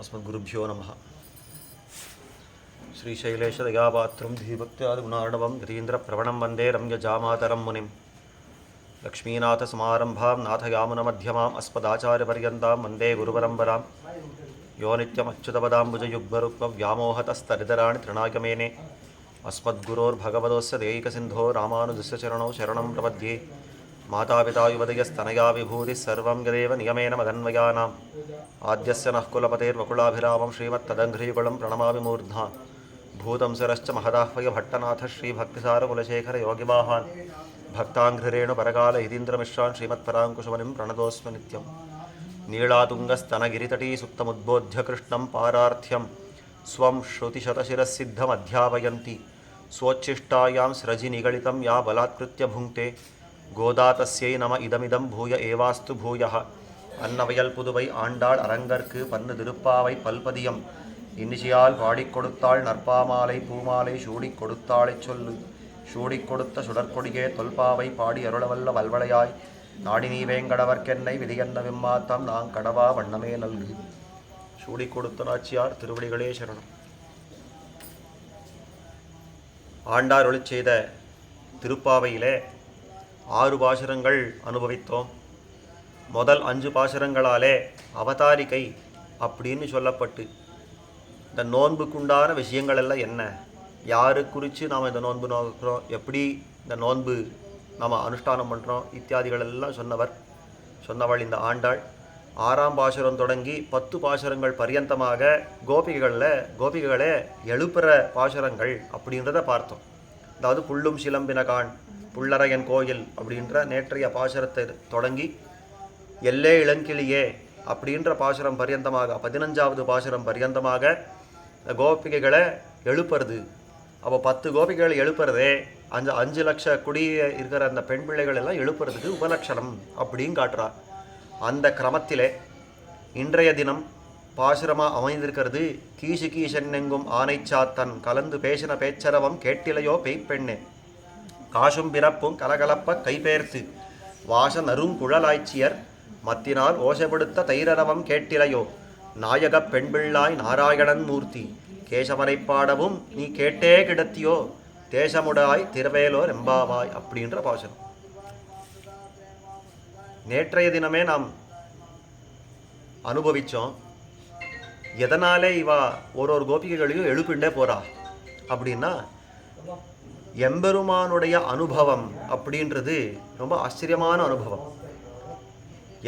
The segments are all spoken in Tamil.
अस्मद्गुरुभ्यो नमः। श्रीशैलेशदयापात्रं धीभक्त्यादिगुणार्णवं यतीन्द्रप्रवणं वन्दे रम्यजामातरं मुनिं लक्ष्मीनाथसमारम्भां नाथयामुनमध्यमाम् अस्मदाचार्यपर्यन्तां वन्दे गुरुपरम्परां यो नित्यमच्युतपदाम्बुजयुग्मरुक्मव्यामोहतस्तरितराणि तृणायमेने अस्मद्गुरोर्भगवतोस्य दैकसिन्धो रामानुजस्य चरणौ शरणं प्रपद्ये। मातापिता युवतयस्तनया विभूतिः सर्वं यदेव नियमेन मदन्वयानाम् आद्यस्य नः कुलपतेर्वकुलाभिरामं श्रीमत्तदङ्घ्रीकुलं प्रणमामि मूर्ध्ना भूतं सरश्च महदाह्वय भट्टनाथ श्रीभक्तिसारकुलशेखर योगिवाहान् भक्ताङ्घ्रिरेणुपरकाल यतीन्द्रमिश्रान् श्रीमत्पराङ्कुशमुनिं प्रणतोऽस्मि नित्यं। नीलातुङ्गस्तनगिरितटी सुप्तमुद्बोध्य कृष्णं पारार्थ्यं स्वं श्रुतिशतशिरःसिद्धमध्यापयन्ति स्वोच्छिष्टायां स्रजि निगलितं या बलात्कृत्य भुङ्क्ते गोदा तस्यै नम इदमिदं भूय एवास्तु भूयः। அன்னவயல் புதுவை ஆண்டாள் அரங்கற்கு பன்னு திருப்பாவை பல்பதியம் இன்னிசியால் பாடிக் கொடுத்தாள் நற்பாமாலை பூமாலை சூடிக் கொடுத்தாளைச் சொல்லு. சூடிக் கொடுத்த சுடற்கொடியே தொல்பாவை பாடி அருளவல்ல வல்வளையாய் நாடி நீ வேங்கடவர்க்கென்னை விதியன்ன விம்மாத்தம் நான் கடவா வண்ணமே நல்கு. சூடிக் கொடுத்த நாச்சியார் திருவடிகளே சரணம். ஆண்டார் ஒளி செய்த திருப்பாவையிலே 6 பாசுரங்கள் அனுபவித்தோம். முதல் 5 பாசுரங்களாலே அவதாரிகை அப்படின்னு சொல்லப்பட்டு இந்த நோன்புக்குண்டான விஷயங்கள் எல்லாம் என்ன, யாரு குறித்து நாம் இந்த நோன்பு நோக்கிறோம், எப்படி இந்த நோன்பு நாம் அனுஷ்டானம் பண்ணுறோம் இத்தியாதிகள் எல்லாம் சொன்னவள் இந்த ஆண்டாள். 6ஆம் பாசுரம் தொடங்கி 10 பாசுரங்கள் பரியந்தமாக கோபிகைகளே எழுப்புற பாசுரங்கள் அப்படின்றத பார்த்தோம். அதாவது புள்ளும் சிலம்பினகான் புள்ளரையன் கோயில் அப்படின்ற நேற்றைய பாசுரத்தை தொடங்கி எல்லே இளங்கிளியே அப்படின்ற பாசுரம் பரியந்தமாக 15வது பாசுரம் பரியந்தமாக கோபிகைகளை எழுப்புறது. அப்போ 10 கோபிகைகள் எழுப்புறதே 5 லட்ச குடிய இருக்கிற அந்த பெண் பிள்ளைகள் எல்லாம் எழுப்புறதுக்கு உபலட்சணம் அப்படின்னு காட்டுறா. அந்த கிரமத்திலே இன்றைய தினம் பாசுரமாக அமைந்திருக்கிறது. கீசு கீசன்னெங்கும் ஆனை சாத்தன் கலந்து பேசின பேச்சரவம் கேட்டிலையோ பெய்ப்பெண்ணே காசும் பிறப்பும் கலகலப்ப கைபேர்த்து வாச நறுங்குழலாய்ச்சியர் மத்தினால் ஓசைப்படுத்த தைரரவம் கேட்டிலையோ நாயகப் பெண்பிள்ளாய் நாராயணன் மூர்த்தி கேசவனை பாடவும் நீ கேட்டே கிடத்தியோ தேசமுடாய் திருவேலோ ரெம்பாவாய் அப்படின்ற பாசுரம். நேற்றைய தினமே நாம் அனுபவித்தோம். எதனாலே இவா ஒரு கோபிகைகளையும் எழுப்பிண்டே போறா அப்படின்னா எம்பெருமானுடைய அனுபவம் அப்படின்றது ரொம்ப ஆச்சரியமான அனுபவம்.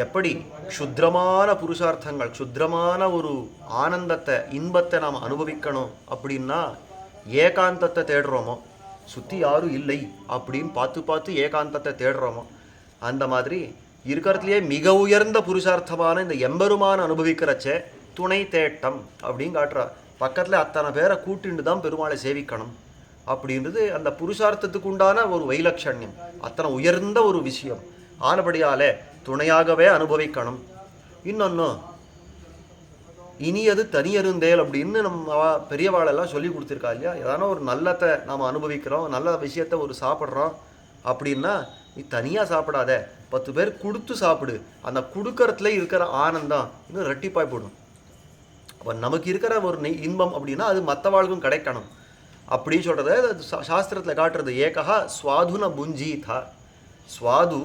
எப்படி க்ஷுத்ரமான புருஷார்த்தங்கள் க்ஷுத்ரமான ஒரு ஆனந்தத்தை இன்பத்தை நாம் அனுபவிக்கணும் அப்படின்னா ஏகாந்தத்தை தேடுறோமோ, சுற்றி யாரும் இல்லை அப்படின்னு பார்த்து ஏகாந்தத்தை தேடுறோமோ, அந்த மாதிரி இருக்கிறதுலையே மிக உயர்ந்த புருஷார்த்தமான இந்த எம்பெருமான அனுபவிக்கிறச்சே துணை தேட்டம் அப்படின்னு காட்டுறா. பக்கத்தில் அத்தனை பேரை கூட்டிண்டு தான் பெருமாளை சேவிக்கணும் அப்படின்றது அந்த புருஷார்த்தத்துக்கு உண்டான ஒரு வைலட்சண்யம், அத்தனை உயர்ந்த ஒரு விஷயம். ஆனபடியாலே துணையாகவே அனுபவிக்கணும். இன்னொன்று இனியது தனியருந்தேல் அப்படின்னு நம்ம பெரியவாளெல்லாம் சொல்லி கொடுத்துருக்கா இல்லையா. ஏதான ஒரு நல்லத்தை நாம் அனுபவிக்கிறோம், நல்ல விஷயத்தை ஒரு சாப்பிட்றோம் அப்படின்னா நீ தனியாக சாப்பிடாத, 10 பேர் கொடுத்து சாப்பிடு. அந்த கொடுக்கறதுல இருக்கிற ஆனந்தம் இன்னும் ரெட்டிப்பாய் போடும். அப்போ நமக்கு இருக்கிற ஒரு இன்பம் அப்படின்னா அது மற்றவாளுக்கும் கிடைக்கணும் அப்படின்னு சொல்கிறத சாஸ்திரத்தில் காட்டுறது. ஏகா ஸ்வாது ந புஞ்சீதா, ஸ்வாது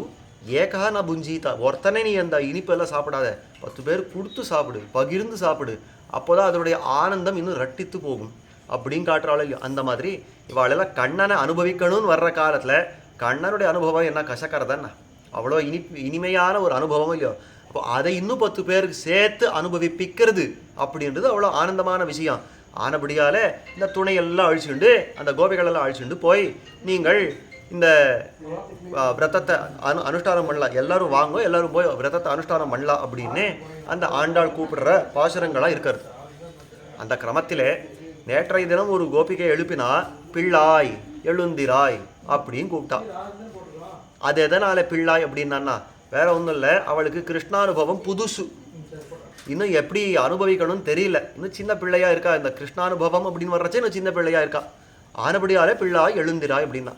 ஏகா ந புஞ்சீதா. ஒருத்தனே நீ அந்த இனிப்பெல்லாம் சாப்பிடாத, 10 பேர் கொடுத்து சாப்பிடு, பகிர்ந்து சாப்பிடு. அப்போ தான் அதனுடைய ஆனந்தம் இன்னும் ரட்டித்து போகும் அப்படின்னு காட்டுறாள் இல்லையோ. அந்த மாதிரி இவாளெல்லாம் கண்ணனை அனுபவிக்கணும்னு வர்ற காலத்தில் கண்ணனுடைய அனுபவம் என்ன கசக்கிறதானே, அவ்வளோ இனிமையான ஒரு அனுபவம் இல்லையோ. அப்போ அதை இன்னும் 10 பேருக்கு சேர்த்து அனுபவிப்பிக்கிறது அப்படின்றது அவ்வளோ ஆனந்தமான விஷயம். ஆனபடியால் இந்த துணையெல்லாம் அழிச்சுண்டு அந்த கோபிகளெல்லாம் அழிச்சுண்டு போய் நீங்கள் இந்த விரதத்தை அனுஷ்டானம் பண்ணலாம், எல்லோரும் வாங்க, எல்லோரும் போய் விரதத்தை அனுஷ்டானம் பண்ணலாம் அப்படின்னு அந்த ஆண்டாள் கூப்பிடுற பாசுரங்களாக இருக்கிறது. அந்த கிரமத்திலே நேற்றைய தினம் ஒரு கோபிகை எழுப்பினா பிள்ளாய் எழுந்திராய் அப்படின்னு கூப்பிட்டா. அது எதனால பிள்ளாய் அப்படின்னா வேற ஒன்றும் இல்லை, அவளுக்கு கிருஷ்ணானுபவம் புதுசு, இன்னும் எப்படி அனுபவிக்கணும்னு தெரியல, இன்னும் சின்ன பிள்ளையாக இருக்கா. இந்த கிருஷ்ணானுபவம் அப்படின்னு வர்றச்சே இன்னும் சின்ன பிள்ளையாக இருக்கா. ஆனபடியாலே பிள்ளாய் எழுந்திராய் அப்படின்னா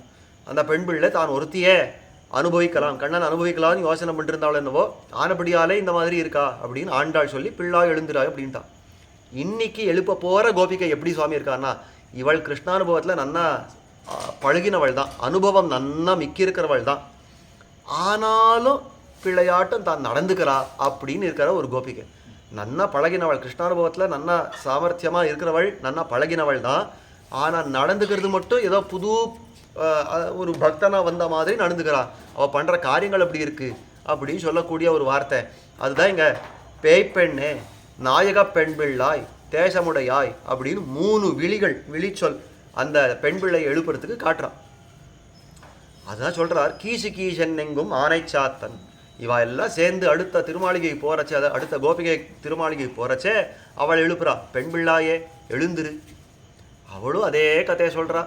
அந்த பெண் பிள்ளை தான் ஒருத்தியே அனுபவிக்கலாம், கண்ணன் அனுபவிக்கலாம்னு யோசனை பண்ணிருந்தாலும் என்னவோ, ஆனபடியாலே இந்த மாதிரி இருக்கா அப்படின்னு ஆண்டாள் சொல்லி பிள்ளாய் எழுந்திராய் அப்படின்ட்டான். இன்னைக்கு எழுப்ப போகிற கோபிகை எப்படி சுவாமி இருக்கான்னா, இவள் கிருஷ்ணானுபவத்தில் நன்னா பழகினவள் தான், அனுபவம் நன்னா மிக்கிருக்கிறவள் தான், ஆனாலும் பிள்ளையாட்டம் தான் நடந்துக்கிறா அப்படின்னு இருக்கிற ஒரு கோபிகை. நன்னா பழகினவள், கிருஷ்ணானுபவத்தில் நன்னா சாமர்த்தியமாக இருக்கிறவள், நன்னா பழகினவள் தான், ஆனால் நடந்துக்கிறது மட்டும் ஏதோ புது ஒரு பக்தனாக வந்த மாதிரி நடந்துக்கிறா. அவள் பண்ணுற காரியங்கள் அப்படி இருக்குது அப்படின்னு சொல்லக்கூடிய ஒரு வார்த்தை. அதுதான் இங்கே பேய்ப்பெண்ணே நாயக பெண் பிள்ளாய் தேசமுடையாய் அப்படின்னு 3 விழிகள் விழிச்சொல் அந்த பெண் பிள்ளை எழுப்புறதுக்கு காட்டுறான். அதுதான் சொல்கிறார், கீசு கீசன் எங்கும் ஆனை சாத்தன். இவா எல்லாம் சேர்ந்து அடுத்த திருமாளிகை போகிறச்சே, அதை அடுத்த கோபிகை திருமாளிகை போகிறச்சே அவள் எழுப்புறா, பெண் பிள்ளாயே எழுந்துரு. அவளும் அதே கதையை சொல்கிறா,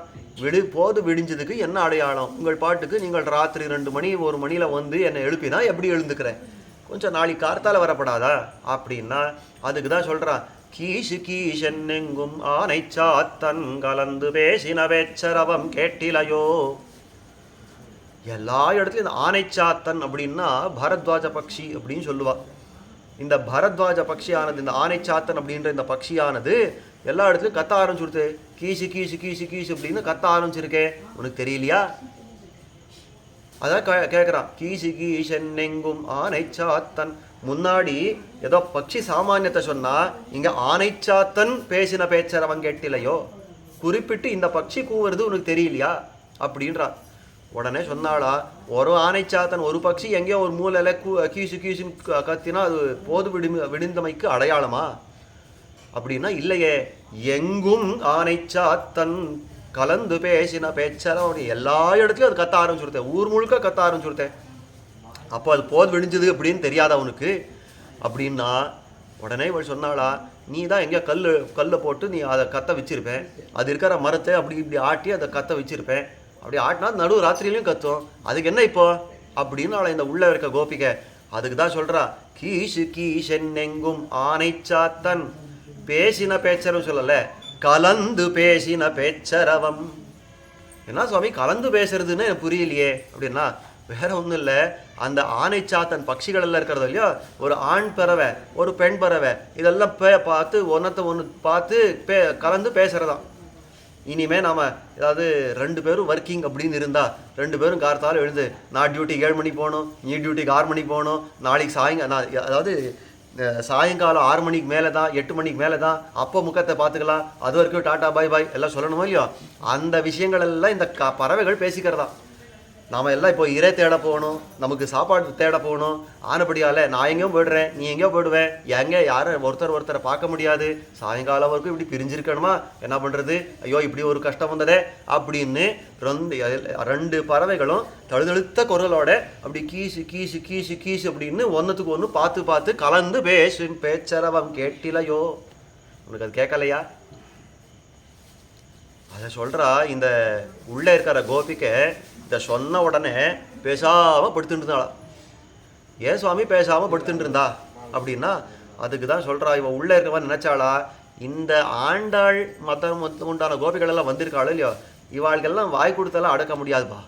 போது விடிஞ்சதுக்கு என்ன அடையாளம், உங்கள் பாட்டுக்கு நீங்கள் ராத்திரி 2 மணி 1 மணியில் வந்து என்னை எழுப்பினா எப்படி எழுந்துக்கிறேன், கொஞ்சம் நாளைக்கு கார்த்தால வரப்படாதா அப்படின்னா அதுக்கு தான் சொல்கிறான், கீசு கீசன் எங்கும் ஆனை சாத்தன் கலந்து பேசின வேச்சரவம் கேட்டிலையோ. எல்லா இடத்துலையும் இந்த ஆனைச்சாத்தன் அப்படின்னா பரத்வாஜ பக்ஷி அப்படின்னு சொல்லுவா. இந்த பரத்வாஜ பக்ஷியானது, இந்த ஆனைச்சாத்தன் அப்படின்ற இந்த பக்ஷியானது எல்லா இடத்துலையும் கத்த ஆரம்பிச்சுடுது. கீசு கீசு கீசு கீசு அப்படின்னு கத்த ஆரம்பிச்சிருக்கே, உனக்கு தெரியலையா? அதான் கேட்குறான், கீசு கீசன் எங்கும் ஆனைச்சாத்தன். முன்னாடி ஏதோ பக்ஷி சாமானியத்தை சொன்னா, இங்கே ஆனைச்சாத்தன் பேசின பேச்சரவன் கேட்டிலையோ, குறிப்பிட்டு இந்த பக்ஷி கூவுறது உனக்கு தெரியலையா அப்படின்றா. உடனே சொன்னாளா, ஒரு ஆனைச்சாத்தன் ஒரு பக்ஷி எங்கேயோ ஒரு மூலையில் கீசு கீசுன்னு கத்தினா அது போது விடிந்தமைக்கு அடையாளமா அப்படின்னா இல்லையே, எங்கும் ஆனைச்சாத்தன் கலந்து பேசின பேச்சரவன், எல்லா இடத்துலையும் அது கத்த ஆரம்பிச்சுடுத்தேன், ஊர் முழுக்க கத்த ஆரம்பிச்சுடுத்தேன். அப்போ அது போது விடிஞ்சது அப்படின்னு தெரியாதா அவனுக்கு அப்படின்னா, உடனே இவள் சொன்னாளா, நீ தான் எங்கேயோ கல்லை போட்டு நீ அதை கத்த வச்சிருப்பேன், அது இருக்கிற மரத்தை அப்படி இப்படி ஆட்டி அதை கத்த வச்சிருப்பேன், அப்படி ஆட்டினா நடு ராத்திரியிலையும் கத்தும், அதுக்கு என்ன இப்போ அப்படின்னு அவளை இந்த உள்ள இருக்க கோபிகை அதுக்கு தான் சொல்கிறா, கீசு கீசன் எங்கும் ஆனைச்சாத்தன் பேசின பேச்சரவம் சொல்லலை, கலந்து பேசின பேச்சரவம். என்ன சுவாமி கலந்து பேசுறதுன்னு எனக்கு புரியலையே அப்படின்னா, வேற ஒன்றும் இல்லை, அந்த ஆனைச்சாத்தன் பட்சிகள் எல்லாம் இருக்கிறது இல்லையா, ஒரு ஆண் பறவை ஒரு பெண் பறவை இதெல்லாம் பார்த்து ஒன்று பார்த்து கலந்து பேசுகிறதான். இனிமேல் நாம் ஏதாவது 2 பேரும் ஒர்க்கிங் அப்படின்னு இருந்தால் 2 பேரும் கார்த்தாலும் எழுந்து, நான் டியூட்டிக்கு 7 மணிக்கு போகணும், நீ டியூட்டிக்கு 6 மணிக்கு போகணும், நாளைக்கு அதாவது சாயங்காலம் 6 மணிக்கு மேலே தான் 8 மணிக்கு மேலே தான், அப்போ முகத்தை பார்த்துக்கலாம், அது வரைக்கும் டாட்டா பாய் பாய் எல்லாம் சொல்லணுமோ இல்லையோ, அந்த விஷயங்கள் எல்லாம் இந்த பறவைகள் பேசிக்கிறதா. நாம் எல்லாம் இப்போ இறை தேட போகணும், நமக்கு சாப்பாடு தேட போகணும், ஆனபடியால் நான் எங்கேயும் போய்டுறேன், நீ எங்கேயோ போயிடுவேன், எங்கே யாரை ஒருத்தரை பார்க்க முடியாது, சாயங்காலம் வரைக்கும் இப்படி பிரிஞ்சிருக்கணுமா, என்ன பண்ணுறது, ஐயோ இப்படி ஒரு கஷ்டம் வந்ததே அப்படின்னு 2 பறவைகளும் தழுதழுத்த குரலோட அப்படி கீசு கீசு கீசு கீசு அப்படின்னு ஒன்றுத்துக்கு ஒன்று பார்த்து பார்த்து கலந்து பேசும் பேச்சரவம் கேட்டிலையோ. உனக்கு அது கேட்கலையா? அதை சொல்கிறா இந்த உள்ளே இருக்கிற கோபிக்கை. இதை சொன்ன உடனே பேசாமல் படுத்துட்டு இருந்தாளா. ஏன் சுவாமி பேசாமல் படுத்துட்டு இருந்தா அப்படின்னா, அதுக்கு தான் சொல்கிறா, இவன் உள்ளே இருக்கவன் நினச்சாளா, இந்த ஆண்டாள் மதம் உண்டான கோபிகளெல்லாம் வந்திருக்காளோ இல்லையோ, இவாளுக்கெல்லாம் வாய் கொடுத்தெல்லாம் அடக்க முடியாதுப்பா,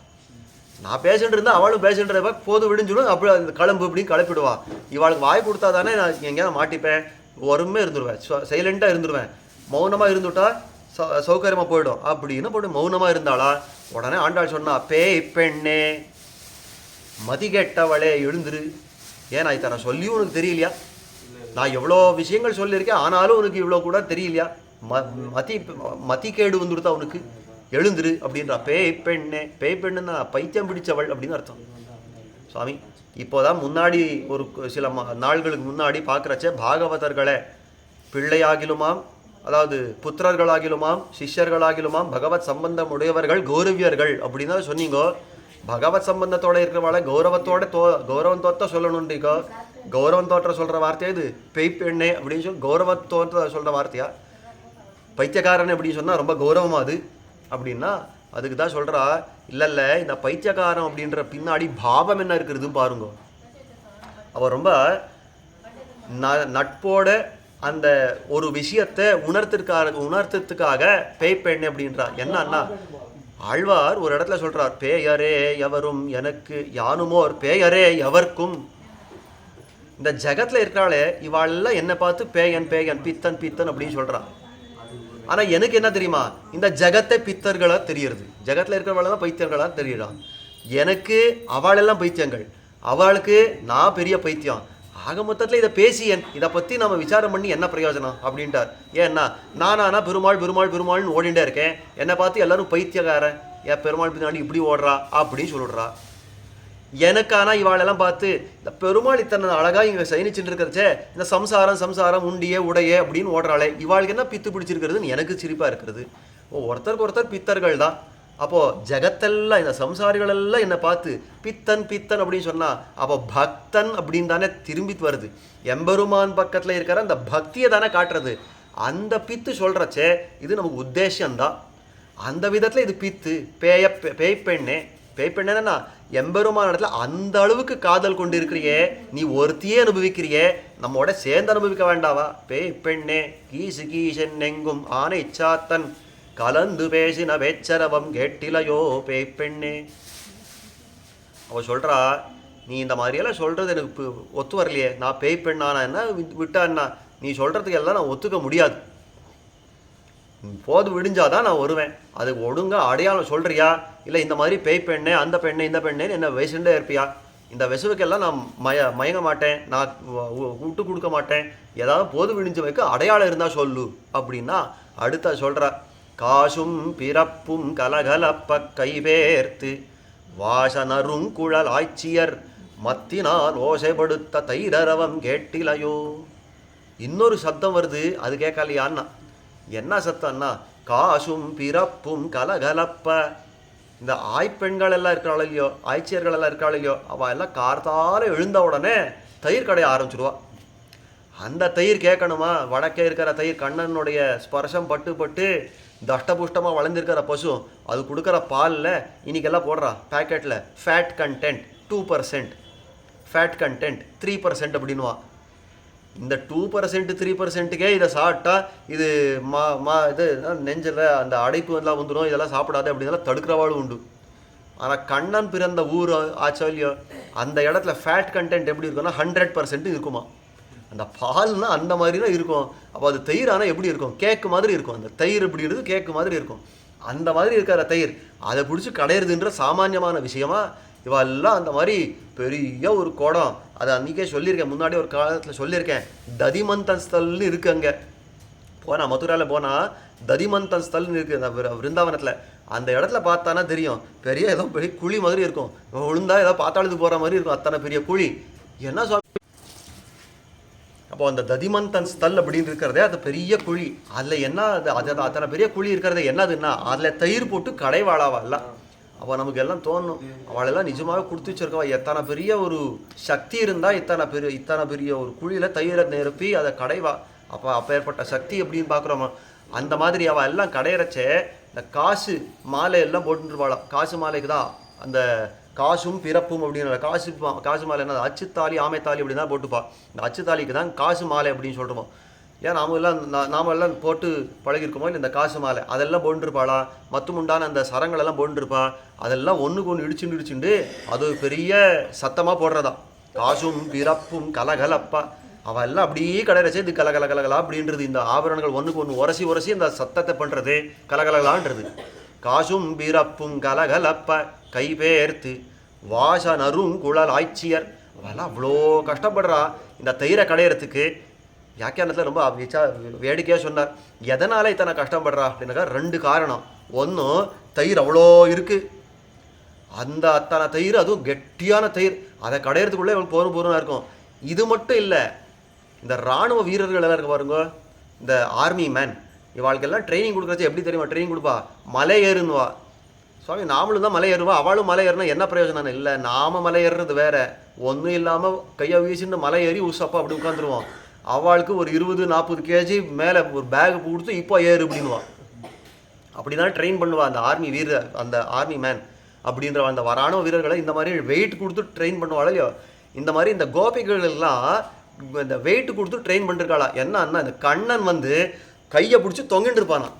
நான் பேசிட்டு இருந்தா அவளும் பேசிட்டு போது விடிஞ்சிடும், அப்படி அந்த கிளம்பு இப்படின்னு கிளப்பிடுவா, இவாளுக்கு வாய் கொடுத்தா தானே நான் எங்கேயாவது மாட்டிப்பேன், ஒருமே இருந்துருவேன், சைலண்ட்டாக இருந்துருவேன், மௌனமாக இருந்துட்டா சௌகரியமாக போயிடும் அப்படின்னு போட்டு மௌனமாக இருந்தாளா. உடனே ஆண்டாள் சொன்னா, பேய் பெண்ணே மதி கெட்டவளே எழுந்துரு. ஏன் நான் இத்தனை சொல்லியும் உனக்கு தெரியலையா, நான் எவ்வளோ விஷயங்கள் சொல்லியிருக்கேன் ஆனாலும் உனக்கு இவ்வளோ கூட தெரியலையா, மதி கேடு வந்துடுதா உனக்கு, எழுந்துரு அப்படின்றா. பேய் பெண்ணே, பேய் பெண்ணுன்னா பைத்தியம் பிடிச்சவள் அப்படின்னு அர்த்தம். சுவாமி இப்போதான் முன்னாடி ஒரு சில நாள்களுக்கு முன்னாடி பார்க்குறச்சே பாகவதர்களை பிள்ளையாகிலுமாம், அதாவது புத்திரர்களாகிலுமாம் சிஷ்யர்களாகிலுமாம் பகவத் சம்பந்தம் உடையவர்கள் கௌரவியர்கள் அப்படின்னு தான் சொன்னீங்கோ. பகவத் சம்பந்தத்தோட இருக்கிறவாளை கௌரவம் தோற்ற சொல்லணுன்றீங்கோ. கௌரவம் தோற்ற சொல்கிற வார்த்தையா இது பேய் பெண்ணே அப்படின்னு சொல்லி கௌரவத்தோற்ற சொல்கிற வார்த்தையா? பைத்தியக்காரன் அப்படின்னு சொன்னால் ரொம்ப கௌரவமா அது அப்படின்னா, அதுக்கு தான் சொல்கிறா, இல்லை இந்த பைத்தியக்காரன் அப்படின்ற பின்னாடி பாவம் என்ன இருக்கிறதுன்னு பாருங்க. அவள் ரொம்ப நட்போட அந்த ஒரு விஷயத்தை உணர்த்துறதுக்காக பேய் பெண் அப்படின்றா. என்னன்னா, ஆழ்வார் ஒரு இடத்துல சொல்றார், பேயரே எவரும் எனக்கு யானுமோர் பேயரே எவர்க்கும். இந்த ஜகத்தில் இருக்கிறாளே இவாளெல்லாம் என்னை பார்த்து பேயன் பேயன் பித்தன் பித்தன் அப்படின்னு சொல்கிறான். ஆனால் எனக்கு என்ன தெரியுமா, இந்த ஜகத்தை பித்தர்களாக தெரியுறது, ஜகத்தில் இருக்கிறவளெல்லாம் பைத்தியங்களாக தெரியுறான். எனக்கு அவளெல்லாம் பைத்தியங்கள், அவளுக்கு நான் பெரிய பைத்தியம். ஆக மொத்தத்தில் இதை பேசியன், இதை பற்றி நம்ம விசாரம் பண்ணி என்ன பிரயோஜனம் அப்படின்ட்டார். ஏன்னா நானா பெருமாள் பெருமாள் பெருமாள்னு ஓடிண்டே இருக்கேன், என்னை பார்த்து எல்லாரும் பைத்தியக்காரன், ஏன் பெருமாள் பின்னாடி இப்படி ஓடுறா அப்படின்னு சொல்லிடுறா. எனக்கானா இவாளெல்லாம் பார்த்து இந்த பெருமாள் இத்தனை அழகாக இங்கே சயனிச்சுட்டு இருக்கிறச்சே, இந்த சம்சாரம் சம்சாரம் உண்டியே உடையே அப்படின்னு ஓடுறாளே, இவாளுக்கு என்ன பித்து பிடிச்சிருக்கிறதுன்னு எனக்கு சிரிப்பாக இருக்கிறது. ஒருத்தருக்கு ஒருத்தர் பித்தர்கள் தான். அப்போது ஜகத்தெல்லாம் இந்த சம்சாரிகளெல்லாம் என்னை பார்த்து பித்தன் பித்தன் அப்படின்னு சொன்னால், அப்போ பக்தன் அப்படின்னு தானே திரும்பி வருது. எம்பெருமான் பக்கத்தில் இருக்கிற அந்த பக்தியை தானே காட்டுறது. அந்த பித்து சொல்கிறச்சே இது நமக்கு உத்தேசம்தான். அந்த விதத்தில் இது பித்து. பேய் பெண்ணே, பேய் பெண்ணேன்னா எம்பெருமான இடத்துல அந்த அளவுக்கு காதல் கொண்டு இருக்கிறியே, நீ ஒருத்தியே அனுபவிக்கிறியே, நம்மோட சேர்ந்து அனுபவிக்க வேண்டாவா? பேய் பெண்ணே கீசு கீசன் எங்கும் ஆனை சாத்தன் கலந்து பேசின வேச்சரவம் கேட்டிலையோ பேய் பெண்ணே. அவள் சொல்கிறா, நீ இந்த மாதிரியெல்லாம் சொல்கிறது எனக்கு ஒத்து வரலையே, நான் பேய் பெண்ணானா என்ன விட்டா என்ன, நீ சொல்கிறதுக்கு எல்லாம் நான் ஒத்துக்க முடியாது, போது விடிஞ்சாதான் நான் வருவேன். அதுக்கு ஒழுங்காக அடையாளம் சொல்கிறியா, இல்லை இந்த மாதிரி பேய் பெண்ணே அந்த பெண்ணே இந்த பெண்ணேன்னு என்ன வயசுண்டே இருப்பியா? இந்த விசுவுக்கெல்லாம் நான் மயங்க மாட்டேன், நான் விட்டு கொடுக்க மாட்டேன், ஏதாவது போது விடிஞ்ச வைக்க அடையாளம் இருந்தால் சொல்லு அப்படின்னா அடுத்த சொல்கிற, காசும் பிறப்பும் கலகலப்ப கைவேர்த்து வாசனரும் குழல் ஆய்ச்சியர் மத்தினால் ஓசைப்படுத்த தைரரவம் கேட்டிலையோ. இன்னொரு சத்தம் வருது, அது கேட்கலையான்னா என்ன சத்தம்னா, காசும் பிறப்பும் கலகலப்ப. இந்த ஆய்ப்பெண்கள் எல்லாம் இருக்கிறாள் இல்லையோ, ஆய்ச்சியர்கள் எல்லாம் இருக்காள் இல்லையோ, அவள் எல்லாம் கார்த்தால எழுந்த உடனே தயிர் கடைய ஆரம்பிச்சிடுவா. அந்த தயிர் கேட்கணுமா? வடக்கே இருக்கிற தயிர் கண்ணனுடைய ஸ்பர்ஷம் பட்டு பட்டு தஷ்டபுஷ்டமாக வளர்ந்துருக்கிற பசு அது கொடுக்குற பாலில் இன்றைக்கெல்லாம் போடுறா பேக்கெட்டில் ஃபேட் கண்டென்ட் 2%, ஃபேட் கண்டென்ட் 3% அப்படின்வா. இந்த 2% 3%க்கே இதை சாப்பிட்டா இது இது நெஞ்சில் அந்த அடைப்பு எல்லாம் வந்துடும், இதெல்லாம் சாப்பிடாது அப்படின்லாம் தடுக்கிறவாளும் உண்டு. ஆனால் கண்ணன் பிறந்த ஊர் ஆச்சாரியோ அந்த இடத்துல ஃபேட் கண்டென்ட் எப்படி இருக்குன்னா 100% இருக்குமா. அந்த பால்னா அந்த மாதிரி தான் இருக்கும். அப்போ அது தயிர் ஆனால் எப்படி இருக்கும்? கேக்கு மாதிரி இருக்கும். அந்த தயிர் எப்படி இருக்குது? கேக்கு மாதிரி இருக்கும். அந்த மாதிரி இருக்கிற தயிர் அதை பிடிச்சி கடையிறதுன்ற சாமானியமான விஷயமா? இவெல்லாம் அந்த மாதிரி பெரிய ஒரு குடம், அதை அன்றைக்கே சொல்லியிருக்கேன், முன்னாடி ஒரு காலத்தில் சொல்லியிருக்கேன், ததிமந்தன் ஸ்தல்னு இருக்குது. அங்கே போனால் மதுராவில் போனால் ததிமந்தன் ஸ்தல்னு இருக்குது அந்த விருந்தாவனத்தில். அந்த இடத்துல பார்த்தானா தெரியும், பெரிய ஏதோ பெரிய குழி மாதிரி இருக்கும், விழுந்தா ஏதோ பாத்தாளத்துக்கு போகிற மாதிரி இருக்கும், அத்தனை பெரிய குழி. என்ன சுவாமி? அப்போ அந்த ததிமந்தன் ஸ்தல் அப்படின்னு இருக்கிறதே அது பெரிய குழி. அதில் என்ன அது அத்தனை பெரிய குழி இருக்கிறது என்னதுன்னா அதில் தயிர் போட்டு கடைவாளாவல்ல. அப்போ நமக்கு எல்லாம் தோணும், அவளெல்லாம் நிஜமாக கொடுத்து வச்சிருக்கவா, எத்தனை பெரிய ஒரு சக்தி இருந்தால் இத்தனை பெரிய ஒரு குழியில் தயிரை நிரப்பி அதை கடைவா. அப்போ ஏற்பட்ட சக்தி எப்படின்னு பார்க்குறோமா? அந்த மாதிரி அவள் எல்லாம் கடையிறச்சே இந்த காசு மாலை எல்லாம் போட்டுருவாளாம். காசு மாலைக்கு தான் அந்த காசும் பிறப்பும் அப்படின்ற காசு மாலை என்ன, அச்சுத்தாலி ஆமைத்தாலி அப்படின்னு தான் போட்டுப்பா. இந்த அச்சுத்தாலிக்கு தான் காசு மாலை அப்படின்னு சொல்கிறோம். ஏன் நாம எல்லாம் போட்டு பழகிருக்கோமோ இல்லை இந்த காசு மாலை அதெல்லாம் போட்டுருப்பாளா, மற்றும் உண்டான அந்த சரங்களெல்லாம் போட்டுருப்பா. அதெல்லாம் ஒன்றுக்கு ஒன்று இடிச்சுண்டு அது பெரிய சத்தமாக போடுறதா. காசும் பிறப்பும் கலகலப்பா. அவள் எல்லாம் அப்படியே கடையிறச்சே இது கலகலகலகலா அப்படின்றது. இந்த ஆபரணங்கள் ஒன்றுக்கு ஒன்று உரசி இந்த சத்தத்தை பண்ணுறது கலகலகலான்றது. காசும் பிறப்பும் கலகலப்ப கைபேர்த்து வாசனரும் குழல் ஆய்ச்சியர். அவெல்லாம் அவ்வளோ கஷ்டப்படுறா இந்த தயிரை கடையிறதுக்கு. வியாக்கியானத்தில் ரொம்ப வேடிக்கையாக சொன்னார். எதனால் இத்தனை கஷ்டப்படுறா அப்படின்னாக்கா 2 காரணம். ஒன்று, தயிர் அவ்வளோ இருக்குது, அந்த அத்தனை தயிர், அதுவும் கெட்டியான தயிர், அதை கடையிறதுக்குள்ளே இவங்க போரும் இருக்கும். இது மட்டும் இல்லை, இந்த இராணுவ வீரர்கள் எல்லாம் இருக்க பாருங்க, இந்த ஆர்மி மேன், இவாளுக்கெல்லாம் ட்ரைனிங் கொடுக்குறச்சு எப்படி தெரியுமா ட்ரைனிங் கொடுப்பா? மலை ஏறுன்னுவா. சுவாமி நாமளும் தான் மலை ஏறுவா, அவளும் மலை ஏறினா என்ன பிரயோஜனம்? இல்லை, நாம மலை ஏறுறது வேற, ஒன்றும் இல்லாமல் கையை வீசின்னு மலை ஏறி உசப்பா அப்படி உட்காந்துருவோம். அவளுக்கு ஒரு 20-40 கேஜி மேலே ஒரு பேக் கொடுத்து இப்போ ஏறு அப்படின்வா. அப்படி தான் ட்ரெயின் பண்ணுவா அந்த ஆர்மி வீரர், அந்த ஆர்மி மேன் அப்படின்ற அந்த இராணுவ வீரர்களை இந்த மாதிரி வெயிட் கொடுத்து ட்ரெயின் பண்ணுவாள் இல்லையோ. இந்த மாதிரி இந்த கோபிகள் எல்லாம் இந்த வெயிட் கொடுத்து ட்ரெயின் பண்ணிருக்காளா. என்னன்னா இந்த கண்ணன் வந்து கையை பிடிச்சி தொங்கிட்டு இருப்பானா.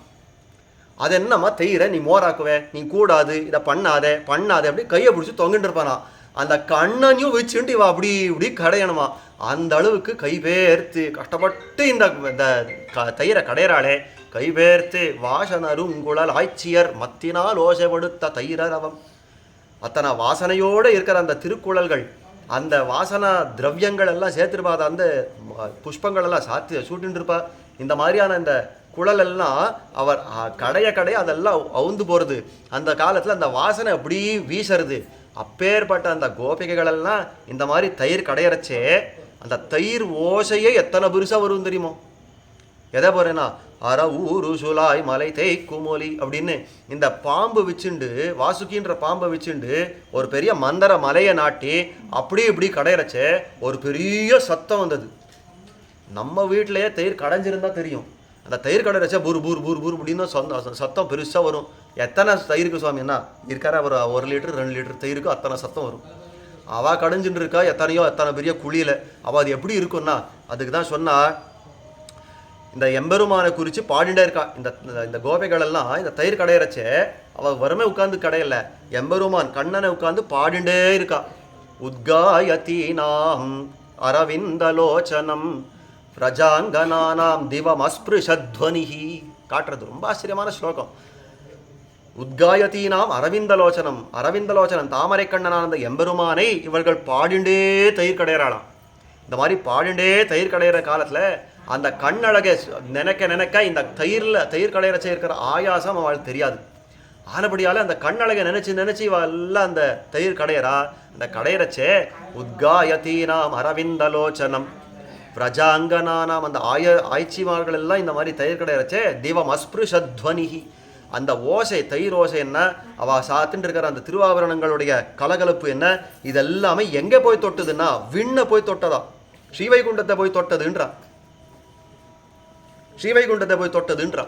அது என்னம்மா தயிரை நீ மோராக்குவே, நீ கூடாது, இதை பண்ணாதே அப்படி கையை பிடிச்சி தொங்கிட்டு இருப்பானா. அந்த கண்ணனையும் வச்சுட்டு இவ அப்படி இப்படி கடையணுமா. அந்த அளவுக்கு கைபேர்த்து கஷ்டப்பட்டு இந்த தயிரை கடையிறாளே, கைபேர்த்து வாசனருங்குழல் ஆய்ச்சியர் மத்தினால் ஓசைப்படுத்த தயிரவம். அத்தனை வாசனையோடு இருக்கிற அந்த திருக்குழல்கள், அந்த வாசனா திரவியங்கள் எல்லாம் சேர்த்துருப்பா, அந்த புஷ்பங்கள் எல்லாம் சூட்டின்னு இருப்பா. இந்த மாதிரியான இந்த குழல் எல்லாம் அவர் கடைய அதெல்லாம் அவுந்து போகிறது. அந்த காலத்தில் அந்த வாசனை அப்படி வீசறது. அப்பேற்பட்ட அந்த கோபிகைகள் எல்லாம் இந்த மாதிரி தயிர் கடையறச்சே அந்த தயிர் ஓசையே எத்தனை பெருசாக வரும் தெரியுமோ. எதை போறேன்னா அற ஊரு சுலாய் மலை தேய்க்குமொலி அப்படின்னு இந்த பாம்பு வச்சுண்டு, வாசுகின்ற பாம்பை வச்சுண்டு ஒரு பெரிய மந்தர மலையை நாட்டி அப்படி இப்படி கடையறச்சே ஒரு பெரிய சத்தம் வந்தது. நம்ம வீட்டிலேயே தயிர் கடைஞ்சிருந்தா தெரியும். அந்த தயிர் கடையறச்சே பூர் பூர் பூர் பூர் அப்படின்னு சத்தம் பெருசாக வரும். எத்தனை தயிருக்கு சுவாமின்னா இருக்கிற ஒரு 1 லிட்டர் 2 லிட்டர் தயிருக்கு அத்தனை சத்தம் வரும். அவள் கடைஞ்சுட்டு இருக்கா எத்தனை பெரிய குழியில். அவள் அது எப்படி இருக்குன்னா, அதுக்கு தான் சொன்னா இந்த எம்பெருமானை குறித்து பாடிண்டே இருக்கா. இந்த கோபைகள் எல்லாம் இந்த தயிர் கடையறச்சே அவள் வறுமை உட்காந்து கடையில எம்பெருமான் கண்ணனை உட்காந்து பாடிண்டே இருக்கா. உத்காயதீனாம் அரவிந்தலோச்சனம் பிரஜாங்கனானாம் திவம் அஸ்பிருஷத்வனிஹி காட்டுறது ரொம்ப ஆச்சரியமான ஸ்லோகம். உத்காயதீனாம் அரவிந்தலோச்சனம், அரவிந்தலோச்சனம் தாமரை கண்ணனான அந்த எம்பெருமானை இவர்கள் பாடிண்டே தயிர் கடையிறாளாம். இந்த மாதிரி பாடிண்டே தயிர் கடையிற காலத்தில் அந்த கண்ணழகை நினைக்க இந்த தயிர் கடையிறச்சே இருக்கிற ஆயாசம் அவள் தெரியாது. ஆனபடியால் அந்த கண்ணழகை நினைச்சு இவள் எல்லாம் அந்த தயிர் கடையிறா. அந்த கடையிறச்சே உத்காயதீனாம் அரவிந்தலோச்சனம் பிரஜாங்கனானாம் அந்த ஆய்ச்சிமார்கள் எல்லாம் இந்த மாதிரி தயிர் கடையிறச்சே திவம் அஸ்பிருஷத்வனிஹி அந்த ஓசை, தயிர் ஓசை என்ன, அவள் சாத்துட்டு இருக்கிற அந்த திருவாபரணங்களுடைய கலகலப்பு என்ன, இதெல்லாமே எங்கே போய் தொட்டுதுன்னா விண்ணை போய் தொட்டதா, ஸ்ரீவைகுண்டத்தை போய் தொட்டதுன்றா. ஸ்ரீவைகுண்டத்தை போய் தொட்டதுன்றா.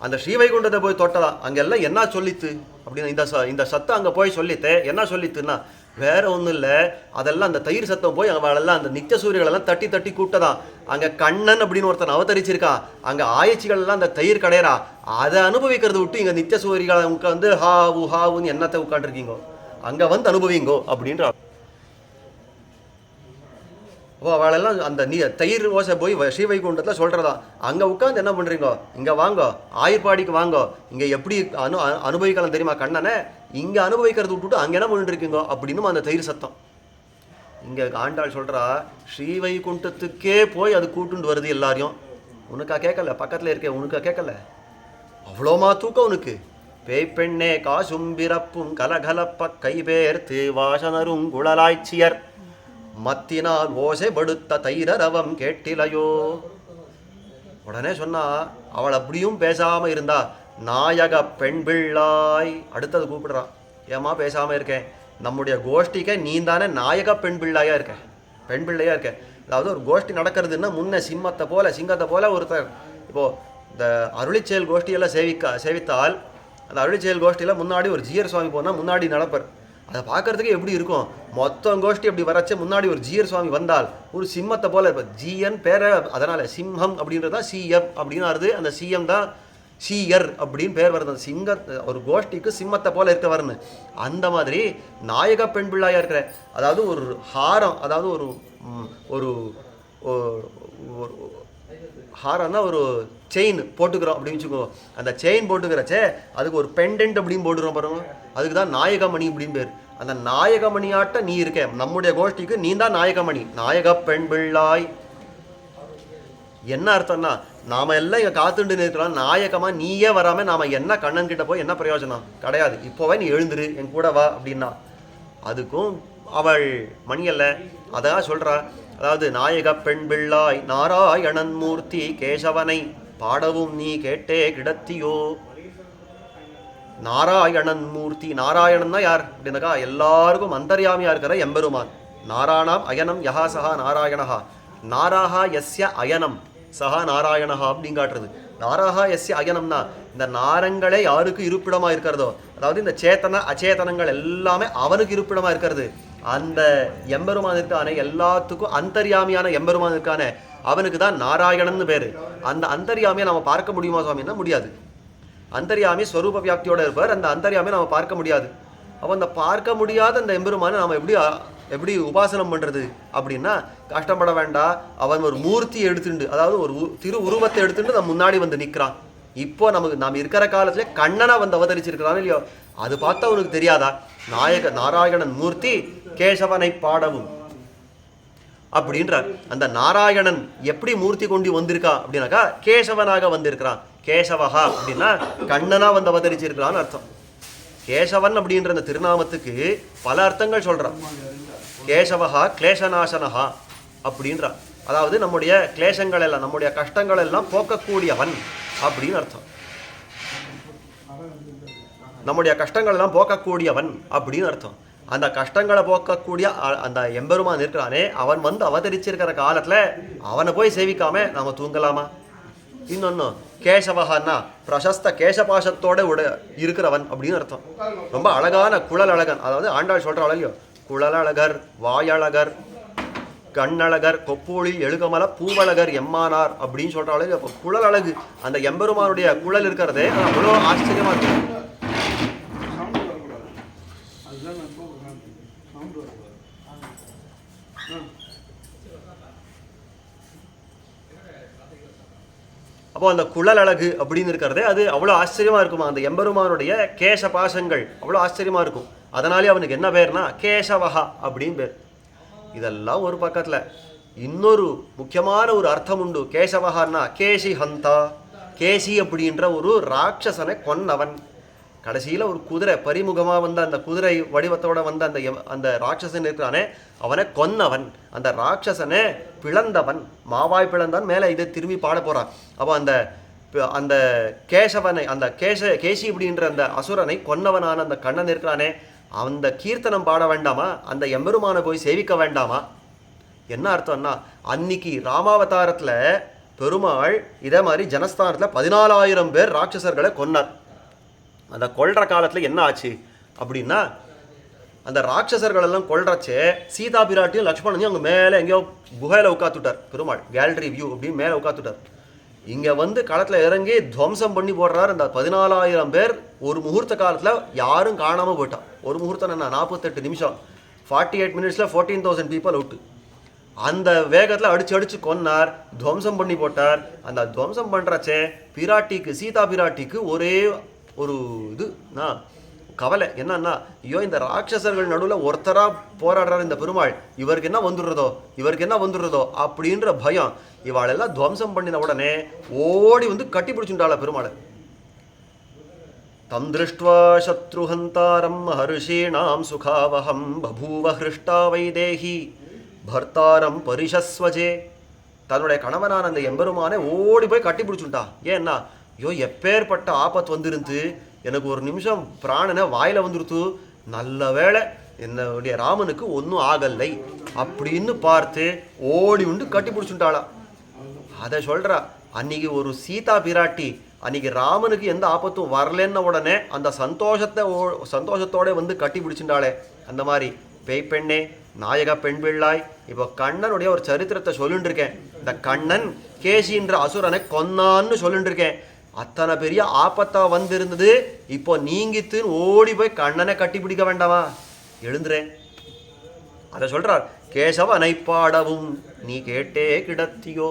அந்த ஸ்ரீவைகுண்டத்தை போய் தொட்டதா. அங்கெல்லாம் என்ன சொல்லித்து அப்படின்னா இந்த சத்தம் அங்கே போய் சொல்லித்தே என்ன சொல்லித்துன்னா வேற ஒன்றும் இல்லை. அதெல்லாம் அந்த தயிர் சத்தம் போய் அவளெல்லாம் அந்த நித்திய சூரியர்களெல்லாம் தட்டி தட்டி கூட்டதான். அங்கே கண்ணன் அப்படின்னு ஒருத்தன் அவதரிச்சிருக்கான். அங்கே ஆயச்சிகள்லாம் அந்த தயிர் கடையறா. அதை அனுபவிக்கிறது விட்டு இங்கே நித்திய சூரியர்களை உட்காந்து ஹாவுன்னு என்னத்தை உட்காந்துருக்கீங்கோ, அங்கே வந்து அனுபவிங்கோ அப்படின்ற. அவளெல்லாம் அந்த தயிர் ஓசை போய் ஸ்ரீவைகுண்டத்தில் சொல்கிறதா. அங்கே உட்காந்து என்ன பண்ணுறீங்கோ, இங்கே வாங்கோ, ஆயிர்பாடிக்கு வாங்கோ, இங்கே எப்படி அனுபவிக்கலாம் தெரியுமா கண்ணனை, இங்கே அனுபவிக்கிறது விட்டுட்டு அங்கே என்ன பண்ணிட்டுருக்கீங்கோ அப்படின்னு அந்த தயிர் சத்தம். இங்கே ஆண்டாள் சொல்கிறா, ஸ்ரீவைகுண்டத்துக்கே போய் அது கூட்டுண்டு வருது எல்லாரையும். உனக்கா கேட்கல, பக்கத்தில் இருக்கே உனக்கா கேட்கல, அவ்வளோமா தூக்கம் உனக்கு. பேய்பெண்ணே காசும்பிறப்பும் கலகலப்ப கைபேர்த்து வாசனரும் குழலாய்ச்சியர் மத்தினால் ஓசை படுத்த தைரரவம் கேட்டிலையோ. உடனே சொன்னா அவள் அப்படியும் பேசாம இருந்தா, நாயக பெண் பிள்ளாய். அடுத்தது கூப்பிடுறான், ஏமா பேசாம இருக்கேன், நம்முடைய கோஷ்டிக்க நீ தானே நாயக பெண் பிள்ளையா இருக்க, பெண் பிள்ளையா இருக்க. அதாவது ஒரு கோஷ்டி நடக்கிறதுன்னா முன்ன சிங்கத்தை போல ஒருத்தர். இப்போ இந்த அருளிச்செயல் கோஷ்டியெல்லாம் சேவித்தால் அந்த அருளிச்செயல் கோஷ்டியில் முன்னாடி ஒரு ஜீயர் சுவாமி போனால் முன்னாடி நடப்பர். அதை பார்க்கறதுக்கு எப்படி இருக்கும், மொத்தம் கோஷ்டி அப்படி வரச்சே முன்னாடி ஒரு ஜீயர் சுவாமி வந்தால் ஒரு சிம்மத்தை போல இருப்பார். ஜீயன் பேரை அதனால் சிம்மம் அப்படின்றது தான் சிஎம் அப்படின்னு வருது. அந்த சிஎம் தான் சீயர் அப்படின்னு பேர் வருது. அந்த ஒரு கோஷ்டிக்கு சிம்மத்தை போல இருக்கவர்னு. அந்த மாதிரி நாயக பெண் பிள்ளையா இருக்கிற, அதாவது ஒரு ஹாரம், அதாவது ஒரு ஒரு ஹாரம்னா ஒரு செயின் போட்டுக்கிறோம் அப்படின்னு வச்சுக்கோ. அந்த செயின் போட்டுக்கிறச்சே அதுக்கு ஒரு பெண்டன்ட் அப்படின்னு போட்டுக்கிறோம் பாருங்க, அதுக்கு தான் நாயகமணி அப்படின்னு பேர். அந்த நாயகமணியாட்ட நீ இருக்க, நம்முடைய கோஷ்டிக்கு நீ தான் நாயகமணி, நாயக பெண் பிள்ளாய். என்ன அர்த்தம்னா நாம எல்லாம் இங்கே காத்துட்டு நிற்கிறோம், நாயகமாக நீயே வராமல் நாம் என்ன கண்ணன் கிட்ட போய் என்ன பிரயோஜனம் கிடையாது. இப்போவே நீ எழுந்துரு என் கூட வா அப்படின்னா அதுக்கும் அவள் மணியல்ல. அதான் சொல்கிறா, அதாவது நாயக பெண் பிள்ளாய் நாராயணன் மூர்த்தி கேசவனை பாடவும் நீ கேட்டே கிடத்தியோ. நாராயணன் மூர்த்தி, நாராயணன் தான் யார் அப்படின்னாக்கா எல்லாருக்கும் அந்தர்யாமியா இருக்கிற எம்பெருமான். நாராயணம் அயனம் யஹா சஹா நாராயணஹா, நாராஹா யஸ்ய அயனம் சஹா நாராயணஹா அப்படின்னு காட்டுறது. நாராஹா யஸ்ய அயனம்னா இந்த நாரங்களே யாருக்கு இருப்பிடமா இருக்கிறதோ, அதாவது இந்த சேத்தன அச்சேதனங்கள் எல்லாமே அவனுக்கு இருப்பிடமா இருக்கிறது. அந்த எம்பெருமான் இருக்கானே, எல்லாத்துக்கும் அந்தர்யாமியான எம்பெருமான் இருக்கானே, அவனுக்கு தான் நாராயணன்னு பேரு. அந்த அந்தர்யாமியை நம்ம பார்க்க முடியுமா சுவாமின்னா முடியாது. அந்தர்யாமி ஸ்வரூப வியாப்தியோட இருப்பார், அந்த அந்தர்யாமியை நம்ம பார்க்க முடியாது. அப்போ அந்த பார்க்க முடியாத அந்த எம்பெருமானை நாம் எப்படி உபாசனம் பண்ணுறது அப்படின்னா, கஷ்டப்பட வேண்டாம். அவன் ஒரு மூர்த்தி எடுத்துட்டு, அதாவது ஒரு திரு உருவத்தை எடுத்துட்டு நம்ம முன்னாடி வந்து நிற்கிறான். இப்போ நாம் இருக்கிற காலத்துல கண்ணனா வந்து அவதரிச்சிருக்கிறான் இல்லையோ, அது பார்த்தா உனக்கு தெரியாதா? நாராயணன் மூர்த்தி கேசவனை பாடவும் அப்படின்றார். அந்த நாராயணன் எப்படி மூர்த்தி கொண்டு வந்திருக்கா அப்படின்னாக்கா கேசவனாக வந்திருக்கிறான். கேசவஹா அப்படின்னா கண்ணனா வந்து அவதரிச்சிருக்கிறான்னு அர்த்தம். கேசவன் அப்படின்ற அந்த திருநாமத்துக்கு பல அர்த்தங்கள் சொல்றான். கேசவஹா கிளேசநாசனஹா அப்படின்றான். அதாவது நம்முடைய கிளேசங்கள் எல்லாம், நம்முடைய கஷ்டங்கள் எல்லாம் போக்கக்கூடியவன் அப்படின்னு அர்த்தம். நம்முடைய கஷ்டங்கள் எல்லாம் போக்கக்கூடியவன் அப்படின்னு அர்த்தம். அந்த கஷ்டங்களை போக்கக்கூடிய அந்த எம்பெருமான் இருக்கிறானே, அவன் வந்து அவதரிச்சிருக்கிற காலத்துல அவனை போய் சேவிக்காம நாம தூங்கலாமா? இன்னொன்னு கேசவஹான்னா பிரசஸ்த கேசபாசத்தோட இருக்கிறவன் அப்படின்னு அர்த்தம். ரொம்ப அழகான குழல் அழகன். அதாவது ஆண்டாள் சொல்ற அழகியோ, குழலழகர், வாயழகர், கண்ணழகர், கொப்பூழில் எழுகமல பூவழகர் எம்மானார் அப்படின்னு சொல்ற அழகு. அப்போ குழல் அழகு, அந்த எம்பெருமானுடைய குழல் இருக்கிறதே அவ்வளோ ஆச்சரியமா இருக்கு. அப்போ அந்த குழல் அழகு அப்படின்னு இருக்கிறதே அது அவ்வளோ ஆச்சரியமா இருக்குமா. அந்த எம்பெருமானுடைய கேச பாசங்கள் அவ்வளோ ஆச்சரியமா இருக்கும். அதனாலே அவனுக்கு என்ன பேர்னா கேசவஹா அப்படின்னு பேர். இதெல்லாம் ஒரு பக்கத்துல இன்னொரு முக்கியமான ஒரு அர்த்தம் உண்டு. கேசவஹான்னா கேசி ஹந்தா, கேசி அப்படின்ற ஒரு ராட்சசனை கொன்னவன். கடைசியில் ஒரு குதிரை பரிமுகமாக வந்த அந்த குதிரை வடிவத்தோட வந்த அந்த ராட்சசன் இருக்கிறானே, அவனை கொன்னவன். அந்த ராட்சசனை பிளந்தவன், மாவாய் பிளந்தான். மேலே இதை திரும்பி பாட போகிறான். அப்போ அந்த கேசவனை, அந்த கேசி அப்படின்ற அந்த அசுரனை கொன்னவனான அந்த கண்ணன் இருக்கிறானே, அந்த கீர்த்தனம் பாட வேண்டாமா? அந்த எம்பெருமானை போய் சேவிக்க வேண்டாமா? என்ன அர்த்தம்னா, அன்னைக்கு ராமாவதாரத்தில் பெருமாள் இதே மாதிரி ஜனஸ்தானத்தில் 14,000 பேர் ராட்சசர்களை கொன்னார். அந்த கொல்ற காலத்தில் என்ன ஆச்சு அப்படின்னா, அந்த ராட்சசர்கள் எல்லாம் கொல்றச்சே சீதா பிராட்டியும் லக்ஷ்மணனையும் அங்கே மேலே எங்கேயோ குகையில் உட்காத்துட்டார் பெருமாள். கேலரி வியூ அப்படின்னு மேலே உட்காத்துட்டார். இங்கே வந்து களத்தில் இறங்கி துவம்சம் பண்ணி போடுறார். அந்த 14,000 பேர் ஒரு முகூர்த்த காலத்தில் யாரும் காணாமல் போயிட்டான். ஒரு முகூர்த்தம் என்ன 48 நிமிஷம், 48 மினிட்ஸில் 14,000 பீப்புள் அவுட்டு. அந்த வேகத்தில் அடிச்சு கொன்னார், துவம்சம் பண்ணி போட்டார். அந்த துவம்சம் பண்ணுறச்சே பிராட்டிக்கு, சீதா பிராட்டிக்கு ஒரே ஒரு கவலை என்னன்னா, ஐயோ இந்த ராட்சசர்கள் நடுவில் ஒருத்தராக போராடுறாரு இந்த பெருமாள், இவருக்கு என்ன வந்துடுறதோ அப்படின்ற பயம். இவாளெல்லாம் துவம்சம் பண்ணின உடனே ஓடி வந்து கட்டி பிடிச்சுட்டாள பெருமாளை. தம் திருஷ்டுவா சத்ருஹந்தாரம் ஹர்ஷீணாம் சுகாவஹம் பபூவ ஹிருஷ்டா வைதேகி பர்த்தாரம் பரிஷஸ்வஜே. தன்னுடைய கணவனான அந்த எம்பெருமானை ஓடி போய் கட்டி பிடிச்சுட்டா. ஏன்னா, ஐயோ எப்பேற்பட்ட ஆபத்து வந்துருந்து, எனக்கு ஒரு நிமிஷம் பிராணனை வாயில் வந்துருத்து, நல்ல வேளை என்னுடைய ராமனுக்கு ஒன்றும் ஆகலை அப்படின்னு பார்த்து ஓடி உண்டு கட்டி பிடிச்சுட்டாளா. அதை சொல்கிறா. அன்னைக்கு ஒரு சீதா பிராட்டி அன்னைக்கு ராமனுக்கு எந்த ஆபத்தும் வரலன்ன உடனே அந்த சந்தோஷத்தோட வந்து கட்டி பிடிச்சுட்டாளே. அந்த மாதிரி பேய்ப்பெண்ணே, நாயக பெண் பிள்ளாய். இப்போ கண்ணனுடைய ஒரு சரித்திரத்தை சொல்லிட்டு இருக்கேன். இந்த கண்ணன் கேசின்ற அசுரனை கொன்னான்னு சொல்லிட்டு இருக்கேன். அத்தனை பெரிய ஆபத்தா வந்திருந்தது, இப்போ நீங்கித்துன்னு ஓடி போய் கண்ணனை கட்டி பிடிக்க வேண்டாமா? எழுந்துறேன். அதை சொல்றார். கேசவனை பாடவும் நீ கேட்டே கிடத்தியோ.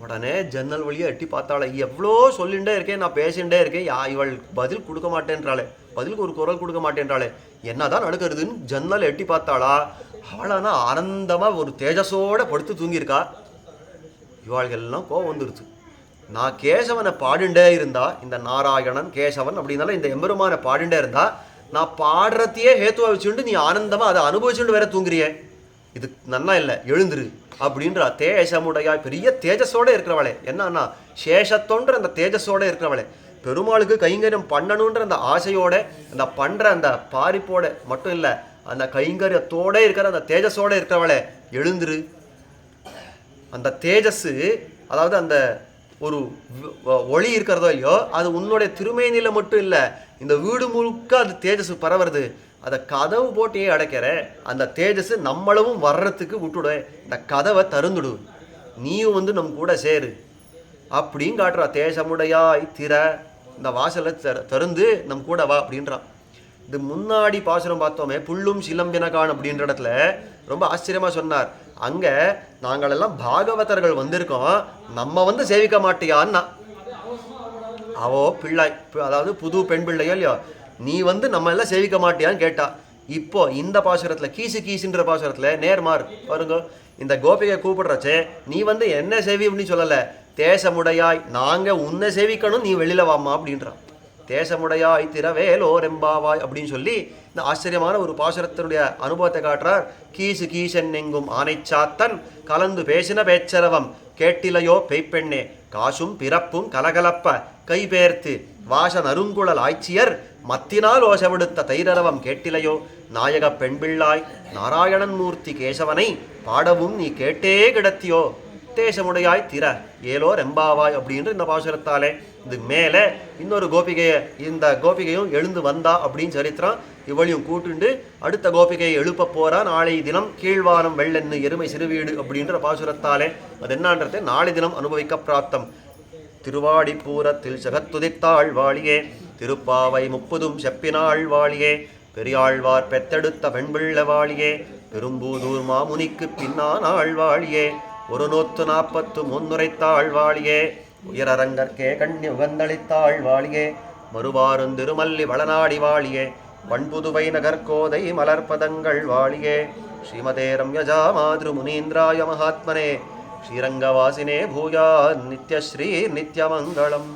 உடனே ஜன்னல் வழியை எட்டி பார்த்தாளே. எவ்வளோ சொல்லிகிட்டே இருக்கேன், நான் பேசிகிட்டே இருக்கேன், இவள் பதில் கொடுக்க மாட்டேன்றாளே, பதிலுக்கு ஒரு குரல் கொடுக்க மாட்டேன்றாளே, என்னதான் நடக்கிறதுன்னு ஜன்னல் எட்டி பார்த்தாளா. அவளானா ஆனந்தமாக ஒரு தேஜஸோட படுத்து தூங்கியிருக்கா. இவாள்கள்லாம் கோவம் வந்துருச்சு. நான் கேசவனை பாடுண்டே இருந்தா, இந்த நாராயணன் கேசவன் அப்படின்னால இந்த எம்பெருமானை பாடுண்டே இருந்தா, நான் பாடுறதையே ஹேத்துவா வச்சுட்டு நீ ஆனந்தமாக அதை அனுபவிச்சுட்டு வேற தூங்குறியே, இது நன்னா இல்லை, எழுந்துரு அப்படின்றா. தேசமுடையாய், பெரிய தேஜஸோடு இருக்கிறவளே. என்னன்னா சேஷத்தோன்ற அந்த தேஜஸோடு இருக்கிறவளே, பெருமாளுக்கு கைங்கரியம் பண்ணணுன்ற அந்த ஆசையோட, அந்த பண்ணுற அந்த பாரிப்போட மட்டும் இல்லை, அந்த கைங்கரியத்தோட இருக்கிற அந்த தேஜஸோடு இருக்கிறவளே, எழுந்துரு. அந்த தேஜஸ், அதாவது அந்த ஒரு ஒளி இருக்கிறதோ இல்லையோ, அது உன்னுடைய திருமேனியில் மட்டும் இல்லை, இந்த வீடு முழுக்க அது தேஜஸ் பரவுறது. அதை கதவு போட்டே அடைக்கிற அந்த தேஜஸ் நம்மளவும் வர்றதுக்கு விட்டுடு, இந்த கதவை திறந்துடு, நீயும் வந்து நம்ம கூட சேரு அப்படின்னு காட்டுறா. தேசமுடையாய் திற, இந்த வாசலை திறந்து நம் கூட வா அப்படின்றான். இது முன்னாடி பாசுரம் பார்த்தோமே, புல்லும் சிலம்பினகான் அப்படின்ற இடத்துல ரொம்ப ஆச்சரியமா சொன்னார். அங்க நாங்கள் எல்லாம் பாகவதர்கள் வந்திருக்கோம், நம்ம வந்து சேவிக்க மாட்டியான்னா, அவோ பிள்ளை, அதாவது புது பெண் பிள்ளையோ இல்லையோ, நீ வந்து நம்ம எல்லாம் சேவிக்க மாட்டியான்னு கேட்டா. இப்போ இந்த பாசுரத்துல கீசு கீசுன்ற பாசுரத்துல நேர்மார் பாருங்க, இந்த கோபிகை கூப்பிடுறச்சே நீ வந்து என்ன சேவி அப்படின்னு சொல்லல, தேசமுடையாய் நாங்க உன்னை சேவிக்கணும், நீ வெளியில வாமா அப்படின்றான். தேசமுடையாய் திரவேலோ ரெம்பாவாய் அப்படின்னு சொல்லி இந்த ஆச்சரியமான ஒரு பாசுரத்தினுடைய அனுபவத்தை காட்டுறார். கீசு கீசன் எங்கும் ஆனைச்சாத்தன் கலந்து பேசின பேச்சரவம் கேட்டிலையோ பெய்ப்பெண்ணே காசும் பிறப்பும் கலகலப்ப கைபேர்த்து வாச நறுங்குழல் ஆய்ச்சியர் மத்தினால் ஓசவிடுத்த தைரரவம் கேட்டிலையோ நாயக பெண்பிள்ளாய் நாராயணன் மூர்த்தி கேசவனை பாடவும் நீ கேட்டே கிடத்தியோ தேசமுடையாய் திற ஏலோ ரெம்பாவாய் அப்படின்ற இந்த பாசுரத்தாலே இது மேலே இன்னொரு கோபிகையை, இந்த கோபிகையும் எழுந்து வந்தா அப்படின்னு சரித்திரம். இவளையும் கூட்டுண்டு அடுத்த கோபிகையை எழுப்ப போறா. நாளை தினம் கீழ்வானம் வெள்ளென்னு எருமை சிறுவீடு அப்படின்ற பாசுரத்தாலே அது என்னன்றதை நாளை தினம் அனுபவிக்க பிராப்தம். திருவாடிப்பூரத்தில் ஜகத்துதித்தாள் வாழியே, திருப்பாவை முப்பதும் செப்பினாள் வாழியே, பெரியாழ்வார் பெத்தெடுத்த பெண்பிள்ள வாழியே, பெரும்பூதூர் மாமுனிக்கு பின்னானாள் வாழியே, ஒரு 140 முன்னுரைத்தாள் வாழியே, உயரரங்கற்கே கண்ணி உகந்தளித்தாள் வாழியே, மறுவாருந்திருமல்லி வளநாடி வாழியே, வண்புதுவை நகர்கோதை மலர்பதங்கள் வாழியே, ஸ்ரீமதே ரம்யஜா மாத்ரு முனீந்திராய மகாத்மனே ஸ்ரீரங்கவாசினே பூயா நித்யஸ்ரீ நித்யமங்கலம்.